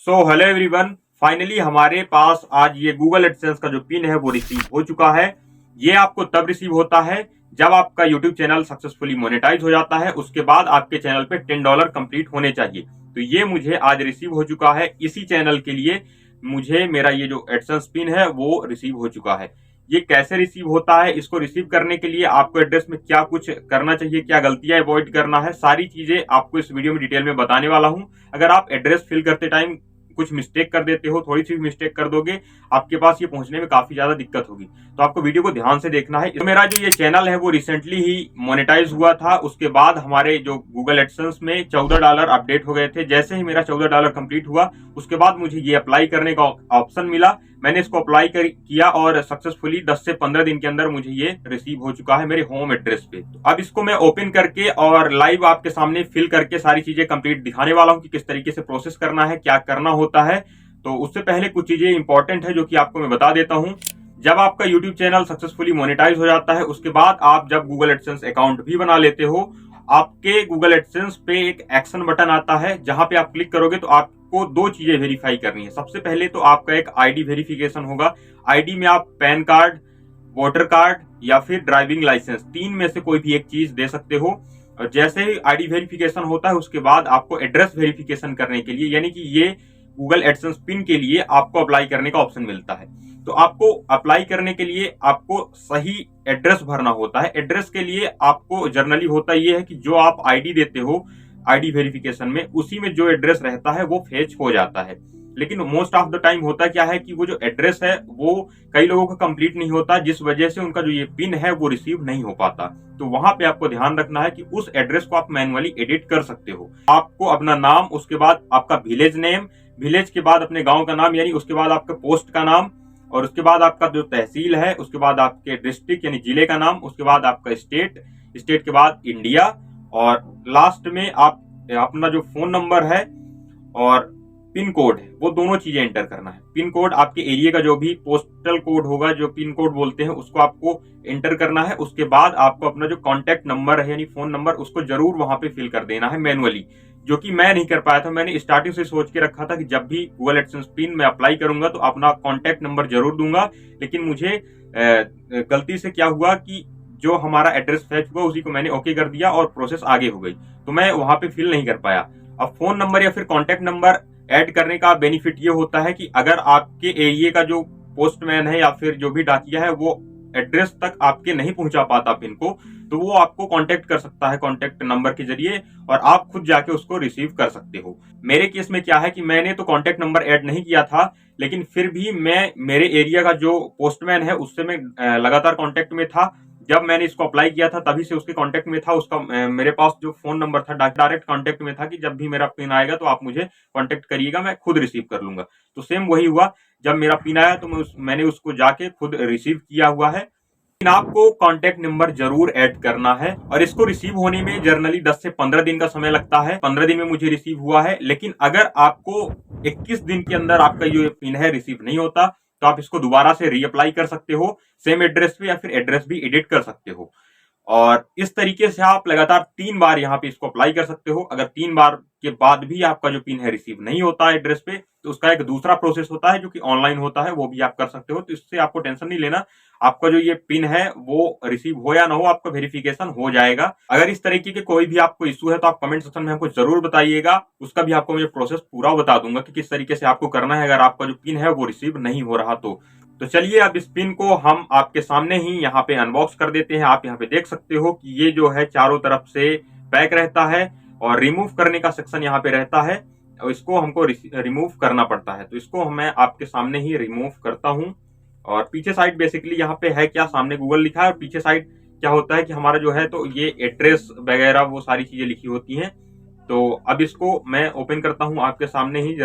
Hello everyone, finally हमारे पास आज ये गूगल एडसेंस का जो पिन है वो रिसीव हो चुका है। ये आपको तब रिसीव होता है जब आपका यूट्यूब चैनल सक्सेसफुली मोनेटाइज हो जाता है। उसके बाद आपके चैनल पे $10 कंप्लीट होने चाहिए। तो ये मुझे आज रिसीव हो चुका है। इसी चैनल के लिए मुझे मेरा ये जो एडसेंस पिन है वो रिसीव हो चुका है। ये कैसे रिसीव होता है, इसको रिसीव करने के लिए आपको एड्रेस में क्या कुछ करना चाहिए, क्या गलतियां अवॉइड करना है, सारी चीजें आपको इस वीडियो में डिटेल में बताने वाला हूं। अगर आप एड्रेस फिल करते टाइम कुछ मिस्टेक कर देते हो, थोड़ी सी भी मिस्टेक कर दोगे, आपके पास ये पहुंचने में काफी ज्यादा दिक्कत होगी। तो आपको वीडियो को ध्यान से देखना है। तो मेरा जो ये चैनल है वो रिसेंटली ही मोनेटाइज हुआ था। उसके बाद हमारे जो गूगल एडसेंस में $14 अपडेट हो गए थे। जैसे ही मेरा $14 कंप्लीट हुआ उसके बाद मुझे ये अप्लाई करने का ऑप्शन मिला। मैंने इसको अप्लाई किया और सक्सेसफुली 10 से 15 दिन के अंदर मुझे ये रिसीव हो चुका है मेरे होम एड्रेस पे। तो अब इसको मैं ओपन करके और लाइव आपके सामने फिल करके सारी चीजें कंप्लीट दिखाने वाला हूं कि किस तरीके से प्रोसेस करना है, क्या करना होता है। तो उससे पहले कुछ चीजें इंपॉर्टेंट है जो कि आपको मैं बता देता हूं। जब आपका यूट्यूब चैनल सक्सेसफुली मोनेटाइज हो जाता है उसके बाद आप जब गूगल एडसेंस अकाउंट भी बना लेते हो, आपके गूगल एडसेंस पे एक एक्शन बटन आता है जहां पे आप क्लिक करोगे तो आपको दो चीजें वेरीफाई करनी है। सबसे पहले तो आपका एक आईडी वेरिफिकेशन होगा। आईडी में आप पैन कार्ड, वोटर कार्ड या फिर ड्राइविंग लाइसेंस, तीन में से कोई भी एक चीज दे सकते हो। और जैसे ही आईडी वेरिफिकेशन होता है उसके बाद आपको एड्रेस वेरिफिकेशन करने के लिए, यानी कि ये गूगल एडसेंस पिन के लिए आपको अप्लाई करने का ऑप्शन मिलता है। तो आपको अप्लाई करने के लिए आपको सही एड्रेस भरना होता है। एड्रेस के लिए आपको जनरली होता ये है कि जो आप आईडी देते हो आईडी वेरिफिकेशन में, उसी में जो एड्रेस रहता है वो फेच हो जाता है। लेकिन मोस्ट ऑफ द टाइम होता क्या है कि वो जो एड्रेस है वो कई लोगों का कंप्लीट नहीं होता, जिस वजह से उनका जो ये पिन है वो रिसीव नहीं हो पाता। तो वहां पे आपको ध्यान रखना है कि उस एड्रेस को आप मैनुअली एडिट कर सकते हो। आपको अपना नाम, उसके बाद आपका विलेज नेम, विलेज के बाद अपने गांव का नाम, यानी उसके बाद आपका पोस्ट का नाम, और उसके बाद आपका जो तहसील है, उसके बाद आपके डिस्ट्रिक्ट यानी जिले का नाम, उसके बाद आपका स्टेट, स्टेट के बाद इंडिया, और लास्ट में आप अपना जो फोन नंबर है और पिन कोड है वो दोनों चीजें एंटर करना है। पिन कोड आपके एरिया का जो भी पोस्टल कोड होगा, जो पिन कोड बोलते हैं, उसको आपको एंटर करना है। उसके बाद आपको अपना जो कॉन्टैक्ट नंबर है यानी फोन नंबर, उसको जरूर वहां पे फिल कर देना है मैनुअली, जो कि मैं नहीं कर पाया था। मैंने स्टार्टिंग से सोच के रखा था कि जब भी गूगल एडसेंस पिन मैं अप्लाई करूंगा तो अपना कॉन्टैक्ट नंबर जरूर दूंगा। लेकिन मुझे गलती से क्या हुआ कि जो हमारा एड्रेस फैच हुआ उसी को मैंने ओके कर दिया और प्रोसेस आगे हो गई, तो मैं वहां पे फिल नहीं कर पाया। अब फोन नंबर या फिर कॉन्टैक्ट नंबर ऐड करने का बेनिफिट ये होता है कि अगर आपके एरिया का जो पोस्टमैन है या फिर जो भी डाकिया है वो एड्रेस तक आपके नहीं पहुंचा पाता पिन को, तो वो आपको कांटेक्ट कर सकता है कॉन्टैक्ट नंबर के जरिए, और आप खुद जाके उसको रिसीव कर सकते हो। मेरे केस में क्या है कि मैंने तो कॉन्टैक्ट नंबर ऐड नहीं किया था, लेकिन फिर भी मैं मेरे एरिया का जो पोस्टमैन है उससे मैं लगातार कॉन्टेक्ट में था। जब मैंने इसको अप्लाई किया था तभी से उसके कांटेक्ट में था। उसका मेरे पास जो फोन नंबर था डायरेक्ट कांटेक्ट में था कि जब भी मेरा पिन आएगा तो आप मुझे कांटेक्ट करिएगा, मैं खुद रिसीव कर लूंगा। तो सेम वही हुआ, जब मेरा पिन आया तो मैंने उसको जाके खुद रिसीव किया हुआ है। लेकिन आपको कांटेक्ट नंबर जरूर ऐड करना है, और इसको रिसीव होने में जर्नली 10 से 15 दिन का समय लगता है। 15 दिन में मुझे रिसीव हुआ है। लेकिन अगर आपको 21 दिन के अंदर आपका ये पिन है रिसीव नहीं होता तो आप इसको दोबारा से रीअप्लाई कर सकते हो सेम एड्रेस पे, या फिर एड्रेस भी एडिट कर सकते हो। और इस तरीके से आप लगातार 3 बार यहाँ पे इसको अप्लाई कर सकते हो। अगर 3 बार के बाद भी आपका जो पिन है रिसीव नहीं होता है एड्रेस पे, तो उसका एक दूसरा प्रोसेस होता है जो कि ऑनलाइन होता है, वो भी आप कर सकते हो। तो इससे आपको टेंशन नहीं लेना, आपका जो ये पिन है वो रिसीव हो या ना हो, आपका वेरिफिकेशन हो जाएगा। अगर इस तरीके के कोई भी आपको इशू है तो आप कमेंट सेक्शन में हमको जरूर बताइएगा, उसका भी आपको मैं प्रोसेस पूरा बता दूंगा कि किस तरीके से आपको करना है अगर आपका जो पिन है वो रिसीव नहीं हो रहा तो चलिए अब इस पिन को हम आपके सामने ही यहाँ पे अनबॉक्स कर देते हैं। आप यहाँ पे देख सकते हो कि ये जो है चारों तरफ से पैक रहता है और रिमूव करने का सेक्शन यहाँ पे रहता है, और इसको हमको रिमूव करना पड़ता है। तो इसको मैं आपके सामने ही रिमूव करता हूँ। और पीछे साइड बेसिकली यहाँ पे है क्या, सामने गूगल लिखा है, और पीछे साइड क्या होता है कि हमारा जो है तो ये एड्रेस वगैरह वो सारी चीजें लिखी होती हैं। तो अब इसको मैं ओपन करता हूँ आपके सामने ही।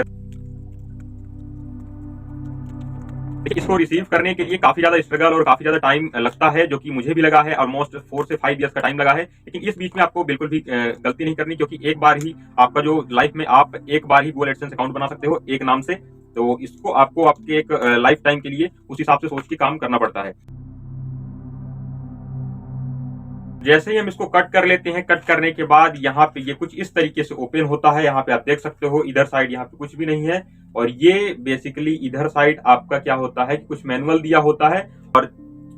इसको रिसीव करने के लिए काफी ज्यादा स्ट्रगल और काफी ज्यादा टाइम लगता है, जो कि मुझे भी लगा है। ऑलमोस्ट 4 से 5 ईयर्स का टाइम लगा है। लेकिन इस बीच में आपको बिल्कुल भी गलती नहीं करनी, क्योंकि एक बार ही आपका जो लाइफ में आप एक बार ही गूगल एडसेंस अकाउंट बना सकते हो एक नाम से। तो इसको आपको आपके एक लाइफ टाइम के लिए उस हिसाब से सोच के काम करना पड़ता है। जैसे ही हम इसको कट कर लेते हैं, कट करने के बाद यहाँ पे ये कुछ इस तरीके से ओपन होता है। यहाँ पे आप देख सकते हो इधर साइड यहाँ पे कुछ भी नहीं है, और ये बेसिकली इधर साइड आपका क्या होता है कि कुछ मैनुअल दिया होता है, और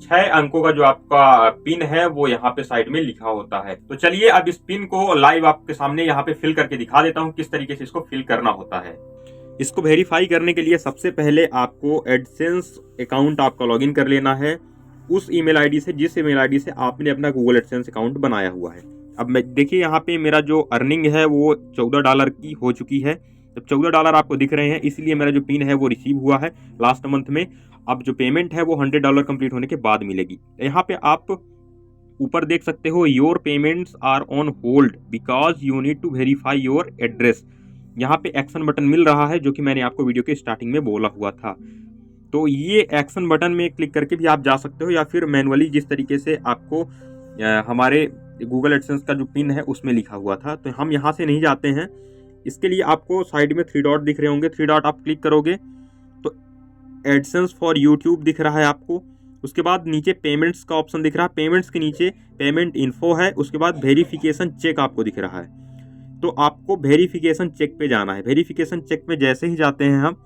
6 अंकों का जो आपका पिन है वो यहाँ पे साइड में लिखा होता है। तो चलिए अब इस पिन को लाइव आपके सामने यहाँ पे फिल करके दिखा देता हूँ किस तरीके से इसको फिल करना होता है। इसको वेरीफाई करने के लिए सबसे पहले आपको एडसेंस अकाउंट आपका लॉगिन कर लेना है उस ईमेल आईडी से जिस ईमेल आईडी से आपने अपना गूगल एडसेंस अकाउंट बनाया हुआ है। अब मैं देखिए यहाँ पे मेरा जो अर्निंग है वो $14 की हो चुकी है। जब $14 आपको दिख रहे हैं इसलिए मेरा जो पिन है वो रिसीव हुआ है लास्ट मंथ में। अब जो पेमेंट है वो $100 कंप्लीट होने के बाद मिलेगी। यहाँ पे आप ऊपर देख सकते हो your payments are on hold because you need to verify your address. यहाँ पे एक्शन बटन मिल रहा है जो कि मैंने आपको वीडियो के स्टार्टिंग में बोला हुआ था। तो ये एक्शन बटन में क्लिक करके भी आप जा सकते हो, या फिर मैनुअली जिस तरीके से आपको हमारे गूगल एडसेंस का जो पिन है उसमें लिखा हुआ था। तो हम यहाँ से नहीं जाते हैं। इसके लिए आपको साइड में 3 डॉट दिख रहे होंगे, 3 डॉट आप क्लिक करोगे तो एडसेंस फॉर यूट्यूब दिख रहा है आपको। उसके बाद नीचे पेमेंट्स का ऑप्शन दिख रहा है, पेमेंट्स के नीचे पेमेंट इन्फो है। उसके बाद वेरिफिकेशन चेक आपको दिख रहा है। तो आपको वेरिफिकेशन चेक पे जाना है। वेरिफिकेशन चेक में जैसे ही जाते हैं हम,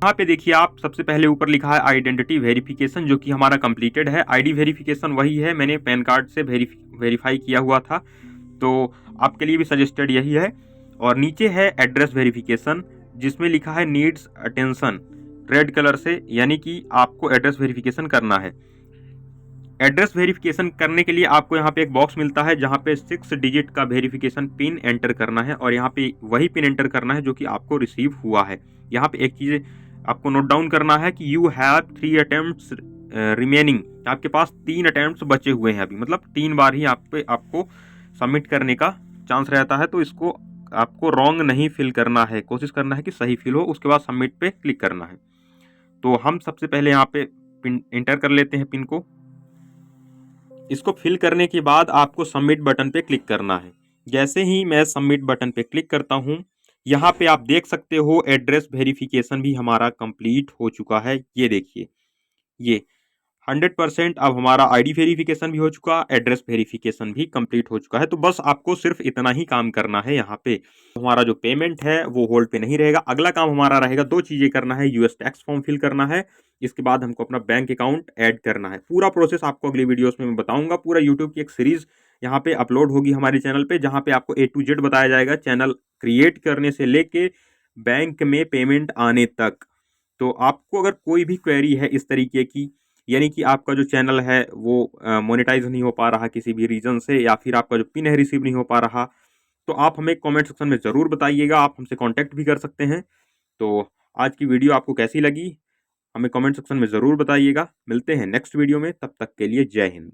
यहाँ पे देखिए आप सबसे पहले ऊपर लिखा है आइडेंटिटी वेरिफिकेशन, जो कि हमारा कंप्लीटेड है। आईडी वेरिफिकेशन वही है, मैंने पैन कार्ड से वेरीफाई किया हुआ था, तो आपके लिए भी सजेस्टेड यही है। और नीचे है एड्रेस वेरिफिकेशन जिसमें लिखा है नीड्स अटेंशन रेड कलर से, यानी कि आपको एड्रेस वेरिफिकेशन करना है। एड्रेस वेरिफिकेशन करने के लिए आपको यहाँ पे एक बॉक्स मिलता है जहाँ पे 6 डिजिट का वेरिफिकेशन पिन एंटर करना है, और यहाँ पे वही पिन एंटर करना है जो कि आपको रिसीव हुआ है। यहाँ पे एक चीज़ आपको नोट डाउन करना है कि यू हैव 3 अटेम्प्ट्स रिमेनिंग, आपके पास 3 अटेम्प्ट्स बचे हुए हैं अभी, मतलब 3 बार ही आपको सबमिट करने का चांस रहता है। तो इसको आपको रॉन्ग नहीं फिल करना है, कोशिश करना है कि सही फिल हो, उसके बाद सबमिट पे क्लिक करना है। तो हम सबसे पहले यहाँ पे पिन एंटर कर लेते हैं पिन को। इसको फिल करने के बाद आपको सबमिट बटन पे क्लिक करना है। जैसे ही मैं सबमिट बटन पे क्लिक करता हूँ, यहाँ पे आप देख सकते हो एड्रेस वेरिफिकेशन भी हमारा कंप्लीट हो चुका है। ये देखिए, ये 100% अब हमारा आईडी वेरिफिकेशन भी हो चुका, एड्रेस वेरिफिकेशन भी कंप्लीट हो चुका है। तो बस आपको सिर्फ इतना ही काम करना है। यहाँ पे हमारा जो पेमेंट है वो होल्ड पे नहीं रहेगा। अगला काम हमारा रहेगा 2 चीजें करना है, यूएस टैक्स फॉर्म फिल करना है, इसके बाद हमको अपना बैंक अकाउंट ऐड करना है। पूरा प्रोसेस आपको अगली वीडियोस में मैं बताऊंगा। पूरा यूट्यूब की एक सीरीज यहाँ पे अपलोड होगी हमारे चैनल पे, जहाँ पे आपको A to Z बताया जाएगा, चैनल क्रिएट करने से लेके बैंक में पेमेंट आने तक। तो आपको अगर कोई भी क्वेरी है इस तरीके की, यानी कि आपका जो चैनल है वो मोनेटाइज नहीं हो पा रहा किसी भी रीजन से, या फिर आपका जो पिन है रिसीव नहीं हो पा रहा, तो आप हमें कमेंट सेक्शन में ज़रूर बताइएगा। आप हमसे कांटेक्ट भी कर सकते हैं। तो आज की वीडियो आपको कैसी लगी हमें कमेंट सेक्शन में ज़रूर बताइएगा। मिलते हैं नेक्स्ट वीडियो में, तब तक के लिए जय हिंद।